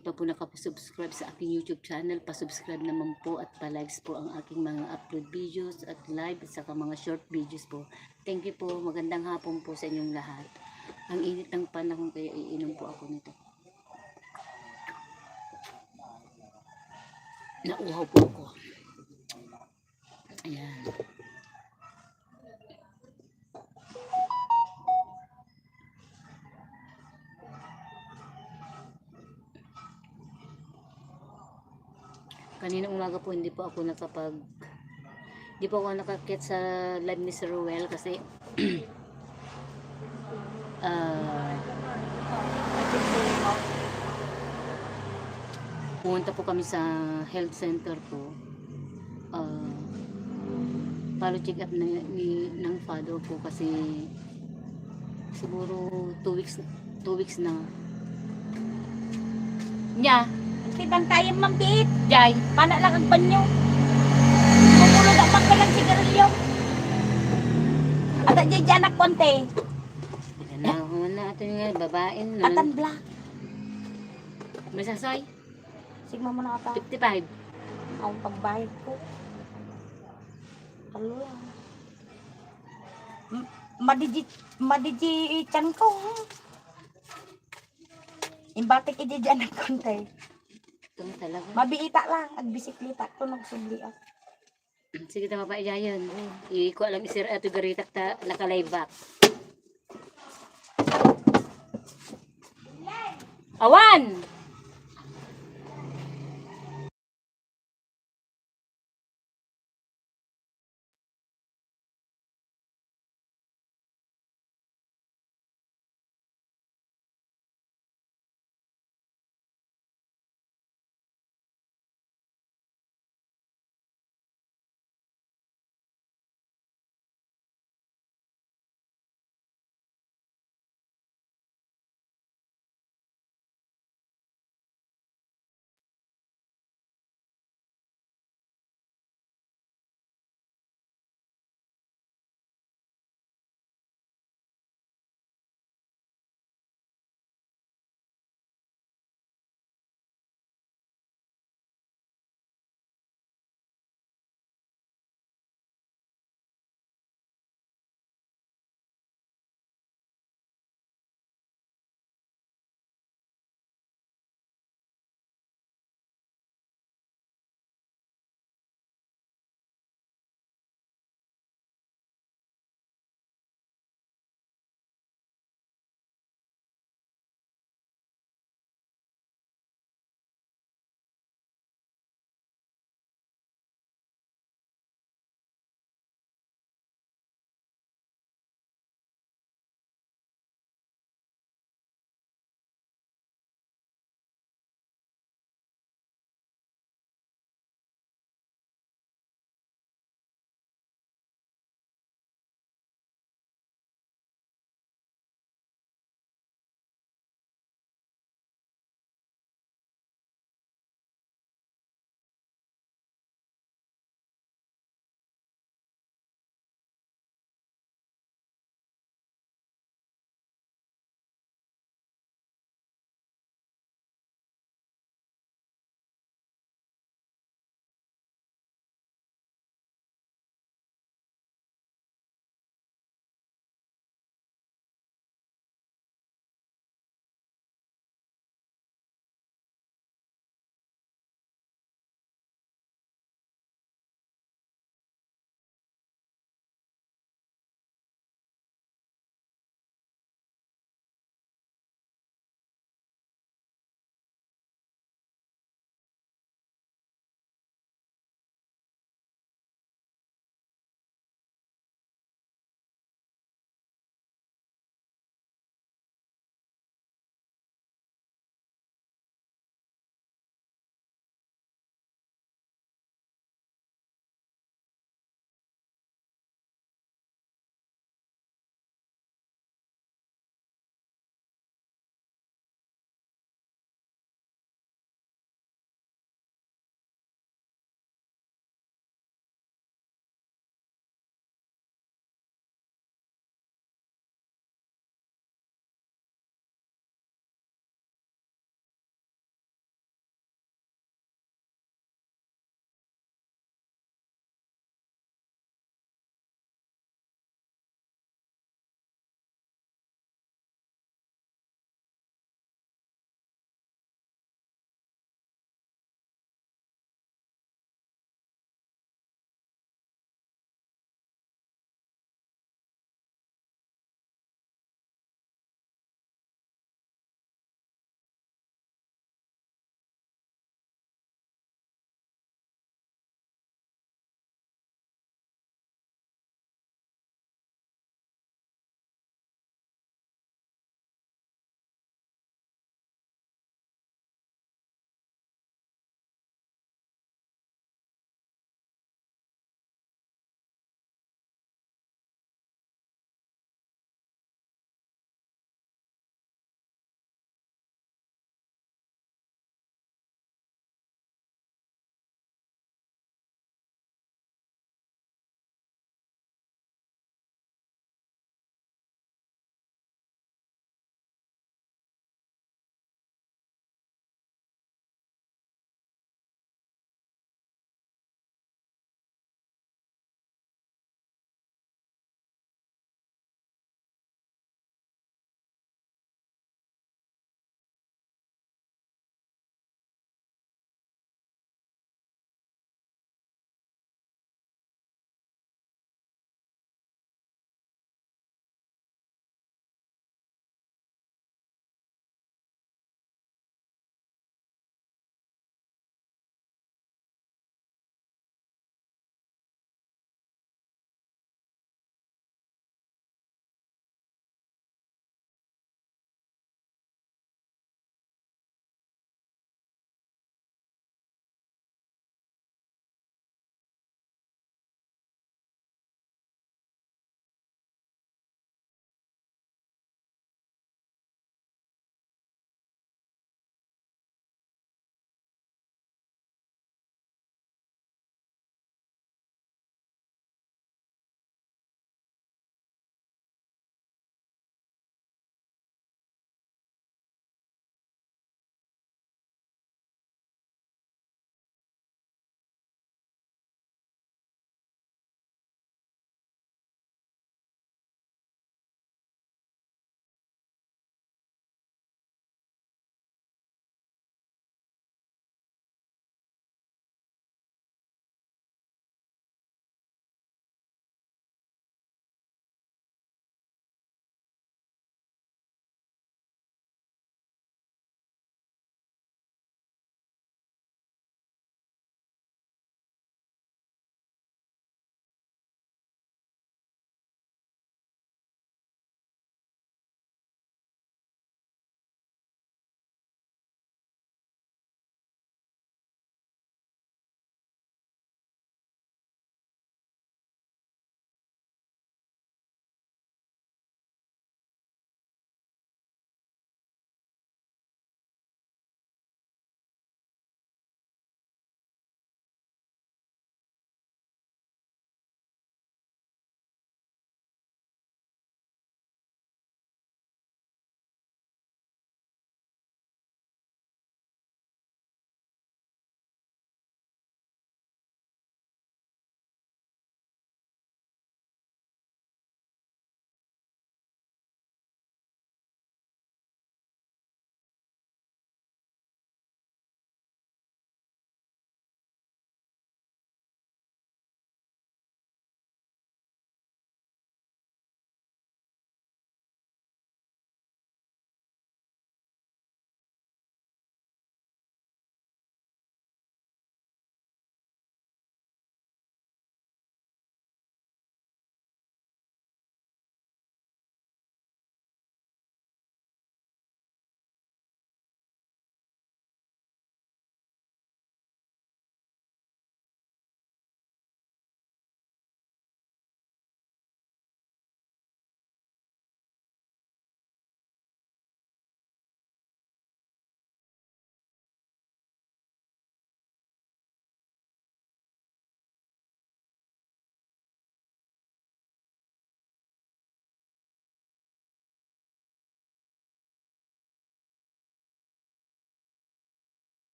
pa po nakapasubscribe sa aking YouTube channel, pasubscribe naman po at pa-likes po ang aking mga upload videos at live at saka mga short videos po. Thank you po. Magandang hapon po sa inyong lahat. Ang init ng panahon kaya iinom po ako nito. Nauhaw po ako. Ayan. Kanina umaga po hindi po ako nakakit sa live ni Sir Ruel kasi pumunta po kami sa health center po. Follow check up ng father po kasi siguro 2 weeks na. Nya, Tibang tayo mambit. jay, Pana lang ang banyo. Mumulog ang magkalang sigarilyo. At dyan dyan ak konti. pinanahon na ito yung babae Atan nun. black. Masasay, Sigma mo na ata. 55. Ang pagbayad ko. Talo lang. Madiji chan ko. Imbatik dyan ak konti. Ito talaga. Mabiita lang. Agbisiklita ko nagsubliak. Sige tama pa iyayon. Iko alam isir ato garitak ta nakalaybak. Awan!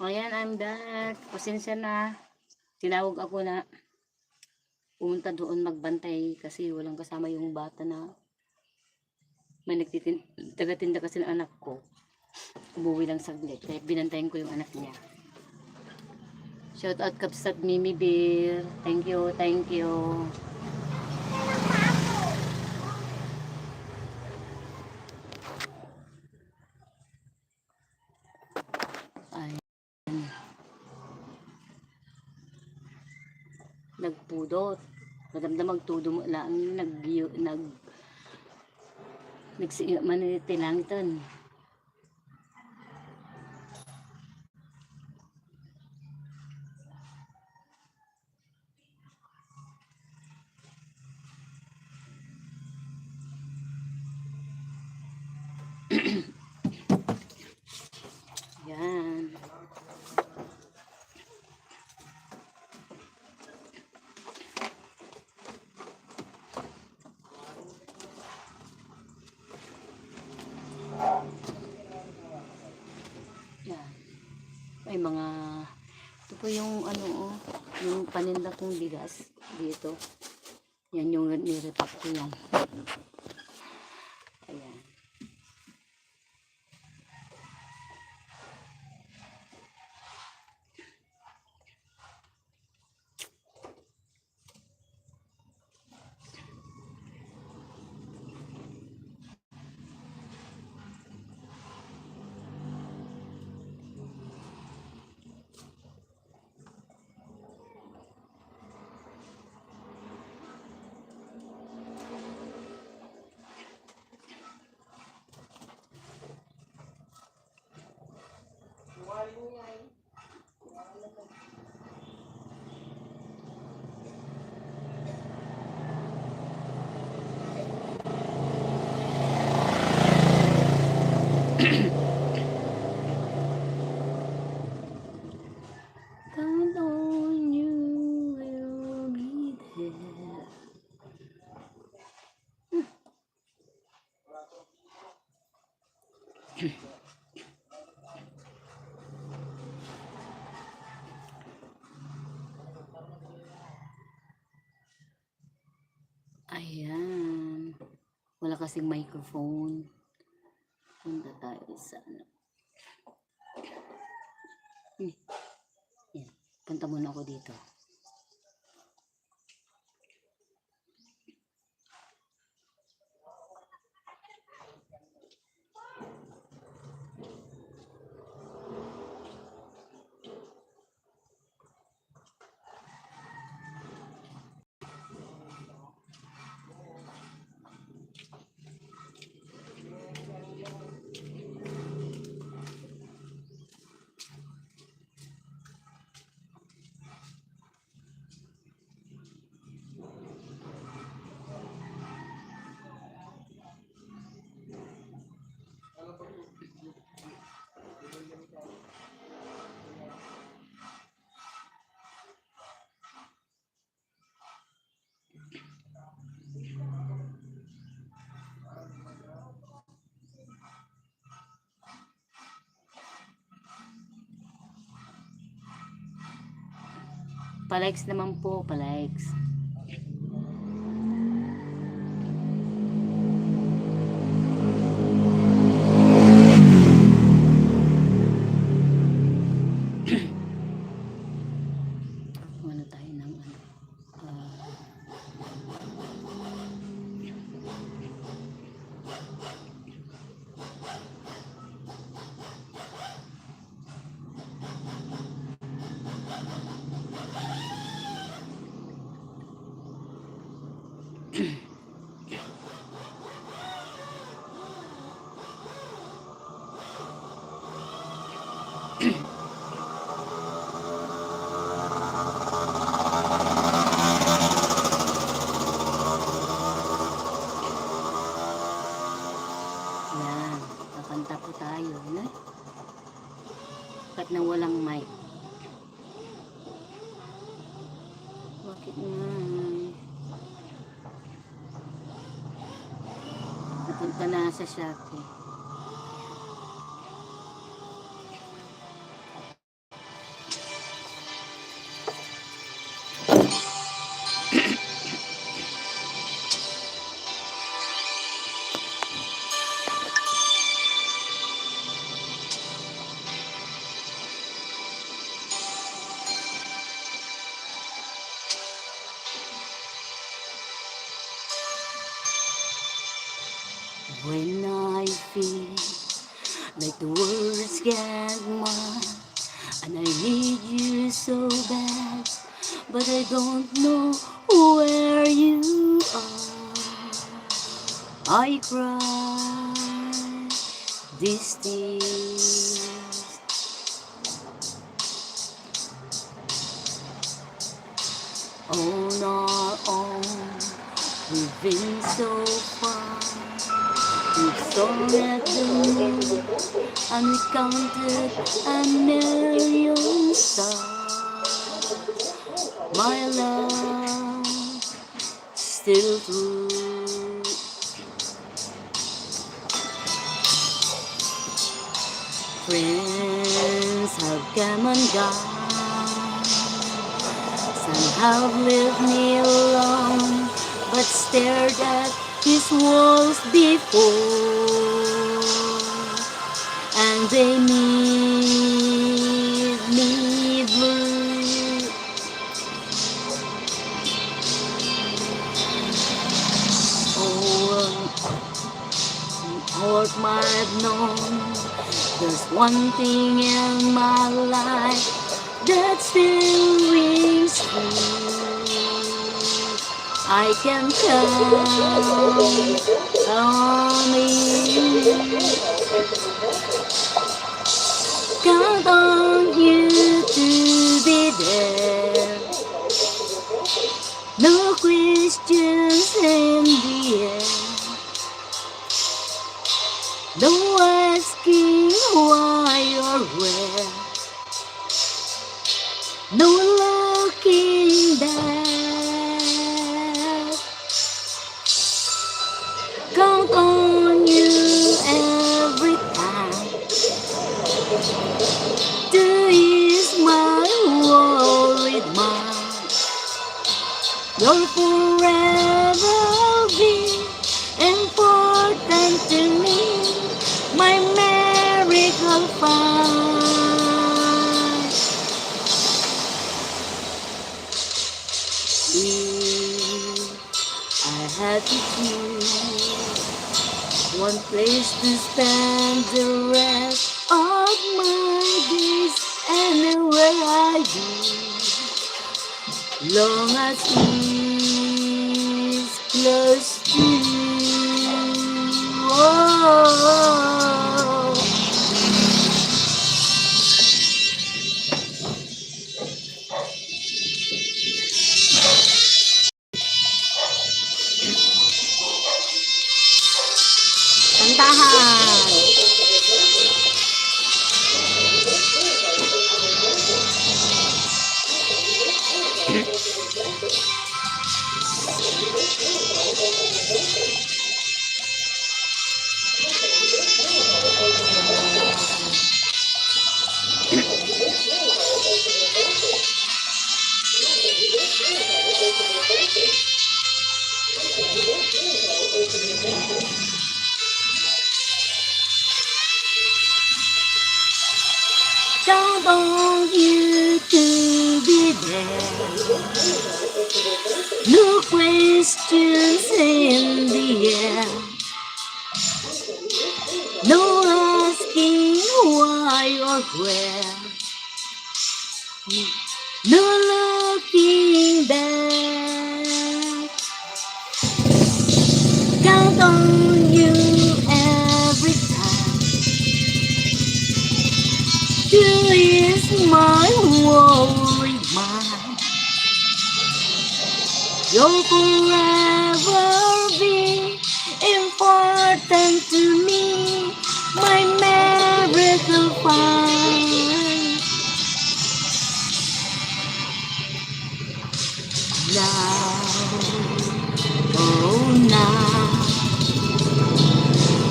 Ayan, I'm back. Pasensya na. Tinawag ako na pumunta doon magbantay kasi walang kasama yung bata na may taga-tinda kasi ng anak ko. Umuwi lang saglit. Kaya binantayan ko yung anak niya. Shout out Kapsat Mimi Beer. Thank you, thank you. Ay, nagpudot. Madamdam magtudo mo lang manitilangitan. Yan. Yan. May mga ito po yung ano oh, yung paninda kong bigas dito. Yan yung nirepack ko yan. Ayan. Count on you will be there. Ayan. Wala kasing microphone. Punta tayo sa ano. Yan. Punta muna ako dito. Pa-likes naman po, pa-likes. Ano tayo ng ano? Yan, kakanta po tayo, no? Bakit na walang mic? Bakit nga? Napunta na sa Shopee. When I feel like the words can't mine, and I need you so bad, but I don't know where you are. I cry these tears. On our own, we've been so far. We've stared at the moon and we counted a million stars. My love, still true. Friends have come and gone. Some have left me alone, but stared at his walls before, and they made me blue. Oh, what might have known, there's one thing in my life that still rings true. I can count on you. Count on you to be there. No questions in the air. No asking why or where. No looking back. Count on you every time to ease my worried mind. You'll forever be important to me, my miracle find. If I had to choose one place to spend the rest of my days, anywhere I do, long as he's close to you. Oh, kantahan. Count on you to be there. No questions in the air. No asking why or where. No looking back. Count on you every time to ease my worried mind. You'll forever be important to me, my miracle find. Now, oh now,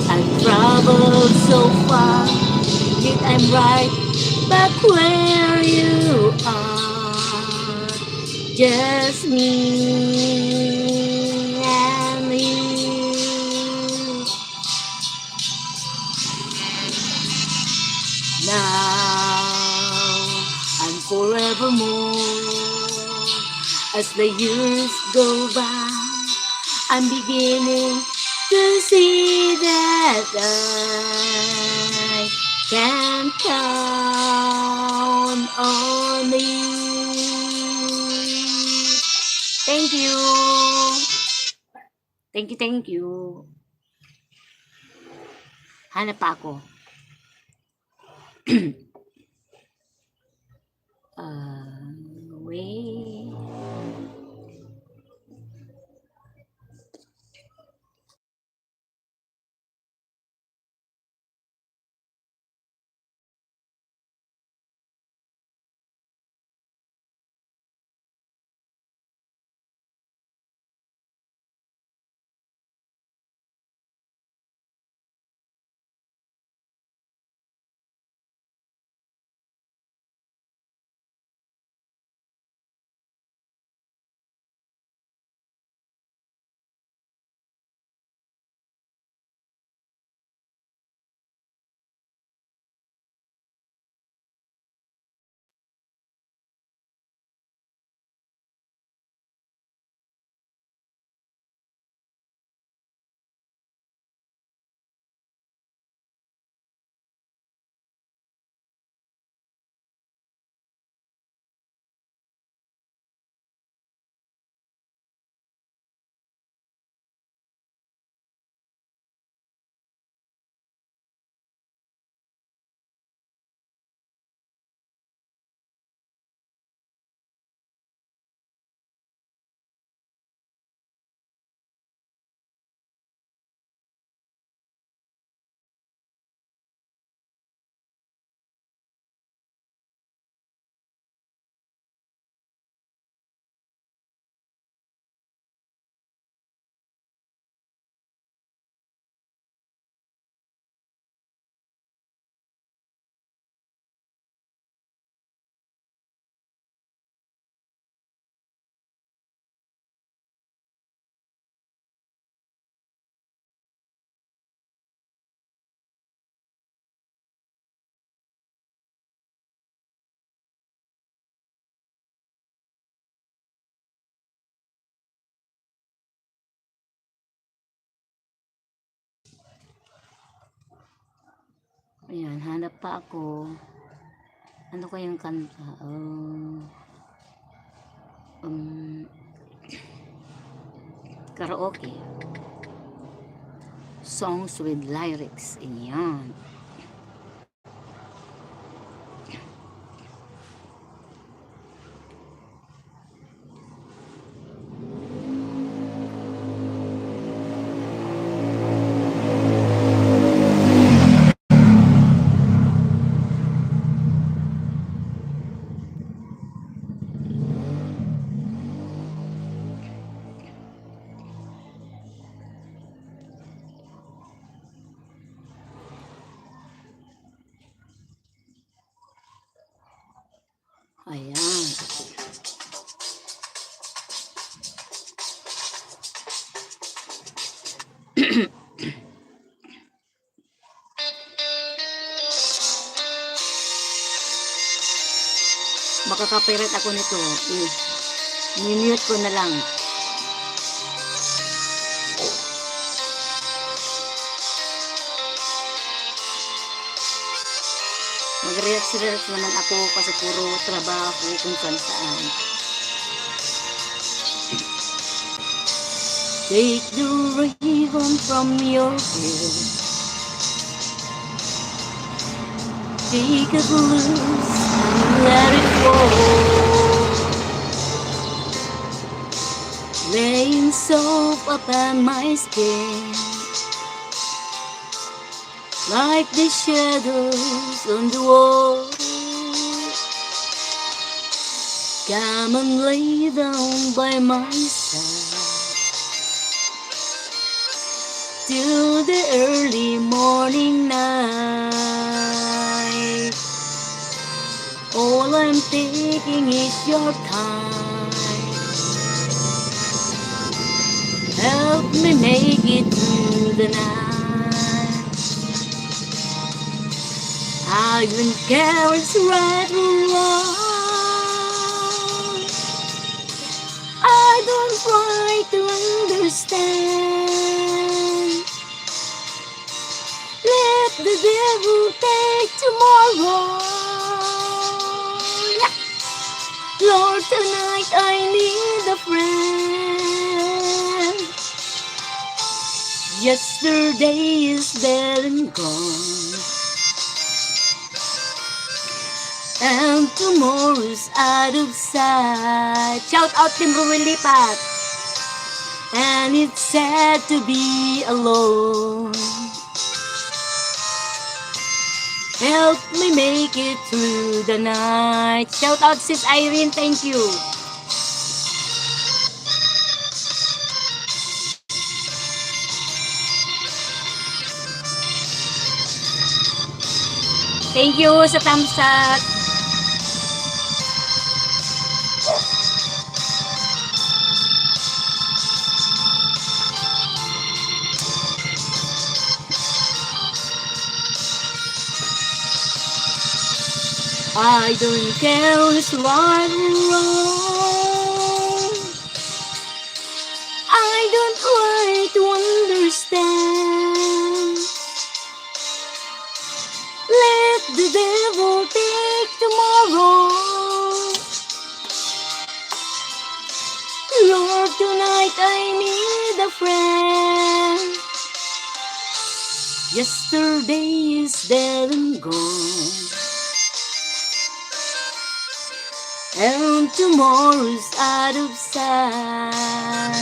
I've traveled so far, yet I'm right back where you are. Just me and you. Now and forevermore, as the years go by, I'm beginning to see that I can count on you. Thank you. Thank you. Hanap pa ako. Wait. Ayan, hanap pa ako. Ano kayang kanta? Karaoke. Songs with lyrics. Ayan. Ayan. Makaka-pirate ako nito. I-mute ko na lang. Mag-relax naman ako kasi puro trabaho kung saan. Take the ribbon from your hair. Take it loose and let it go. Laying soap upon my skin, like the shadows on the wall. Come and lay down by my side till the early morning night. All I'm taking is your time. Help me make it through the night. I don't care it's right or wrong. I don't try to understand. the devil take tomorrow. Yeah. Lord, tonight I need a friend. Yesterday is dead and gone, and tomorrow's out of sight. Shout out Team Ruwilipat. And it's sad to be alone. Help me make it through the night. Shout out Sis Irene, thank you. Thank you sa thumbs up. I don't care who's right or wrong. I don't try to understand. Let the devil take tomorrow. Lord, tonight I need a friend. Yesterday is dead and gone, and tomorrow's out of sight.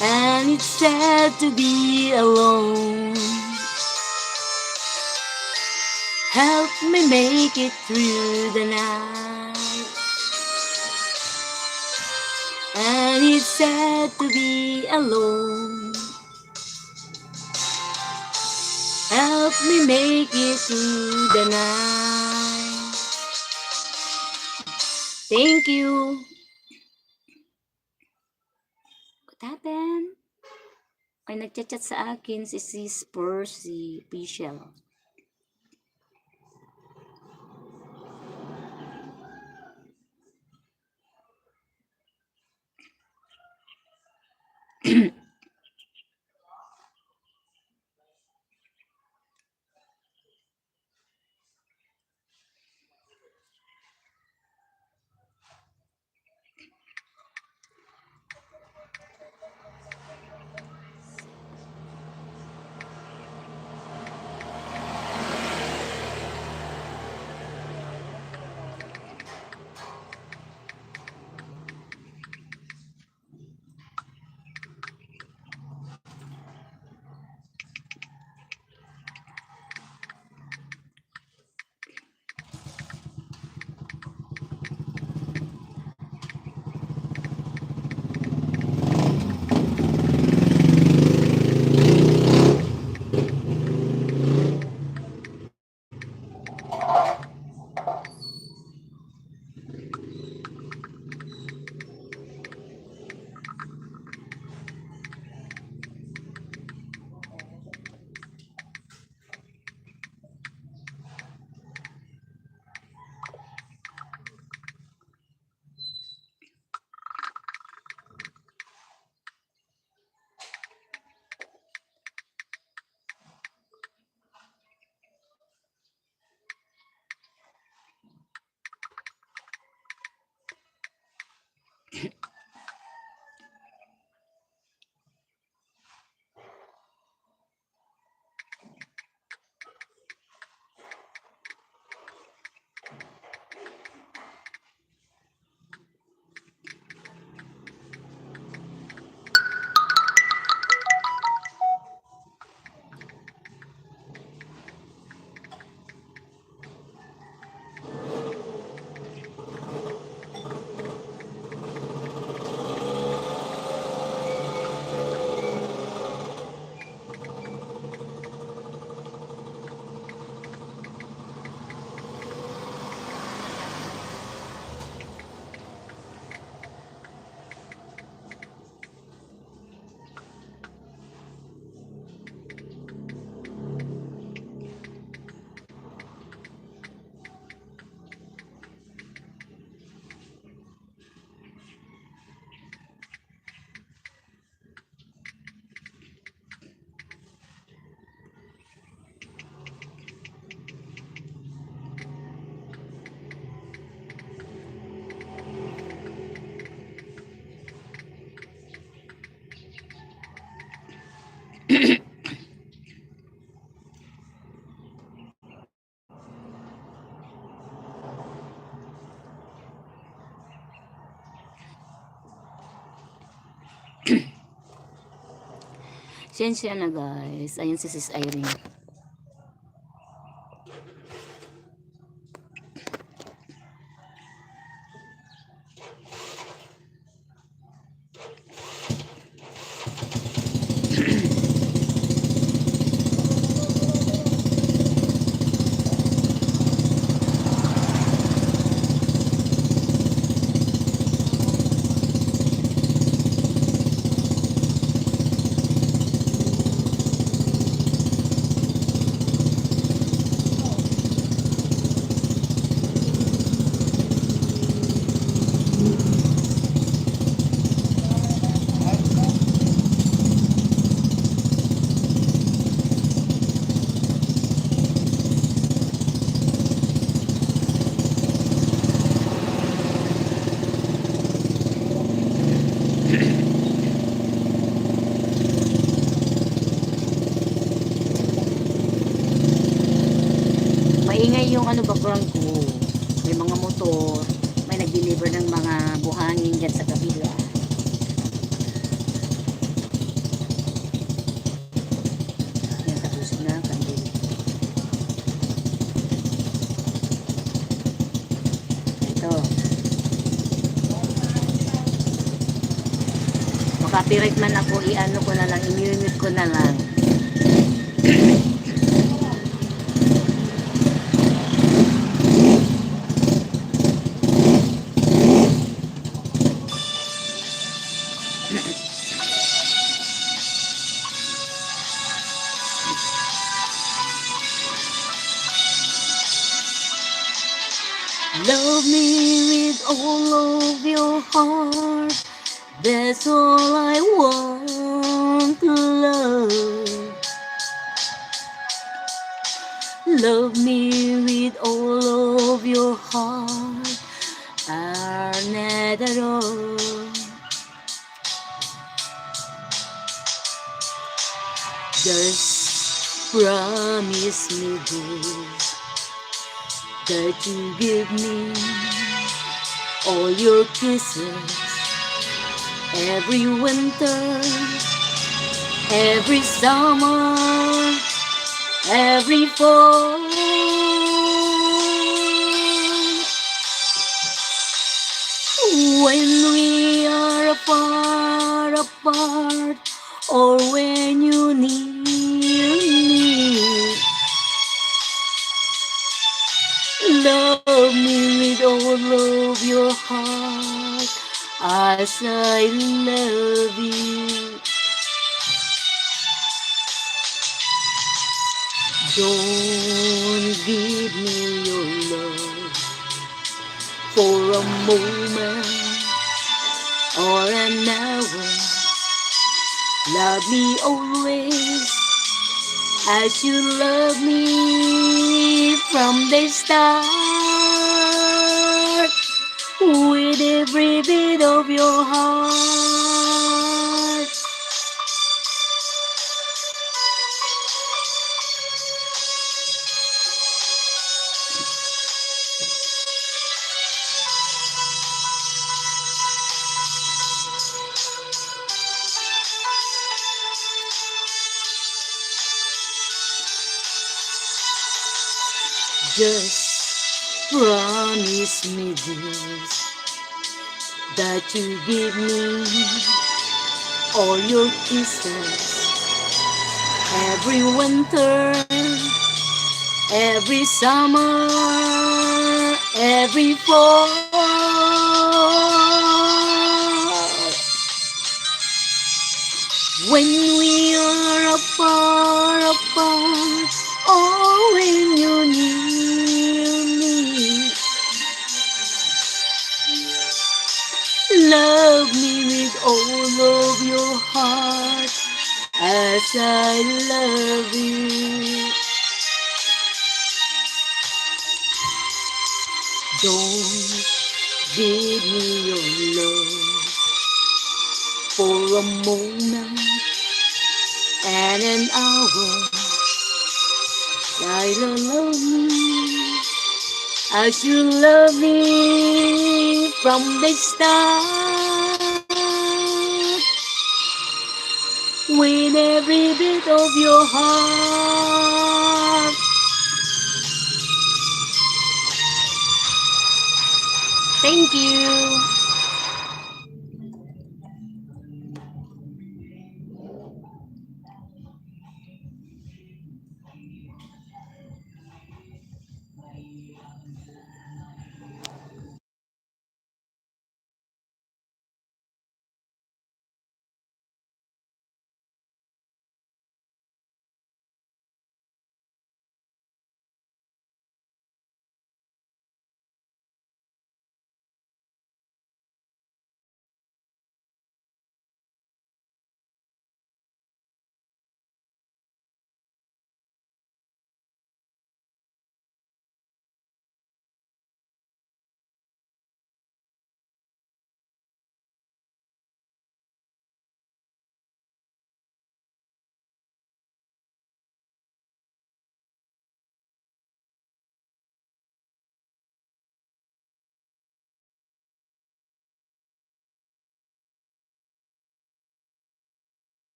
And it's sad to be alone. Help me make it through the night. And it's sad to be alone. Help me make it through the night. Thank you. What happened? Ay, nagchat-chat sa akin si Sis Percy Official. Sensya na guys. Ayun si Sis Irene. Maingay yung ano background ko. May mga motor. May nag-deliver ng mga buhangin dyan sa kabila. Yan, tapos na. Kandil. Ito. Makapirate man ako, i-ano ko na lang, i-mute ko na lang. Love me with all of your heart. That's all I want to love. Love me with all of your heart. Are not at all. Just promise me this, that you give me all your kisses every winter, every summer, every fall. When we are far apart, or when you need me, love me with all of your heart, as I love you. Don't give me your love for a moment or an hour. Love me always as you love me from the start, with every beat of your heart. Just promise me this, that you give me all your kisses every winter, every summer, every fall. When we are apart, or when you need me, love me with all of your heart, as I love you. Don't give me your love for a moment and an hour. I love me as you love me from the start, with every beat of your heart. Thank you.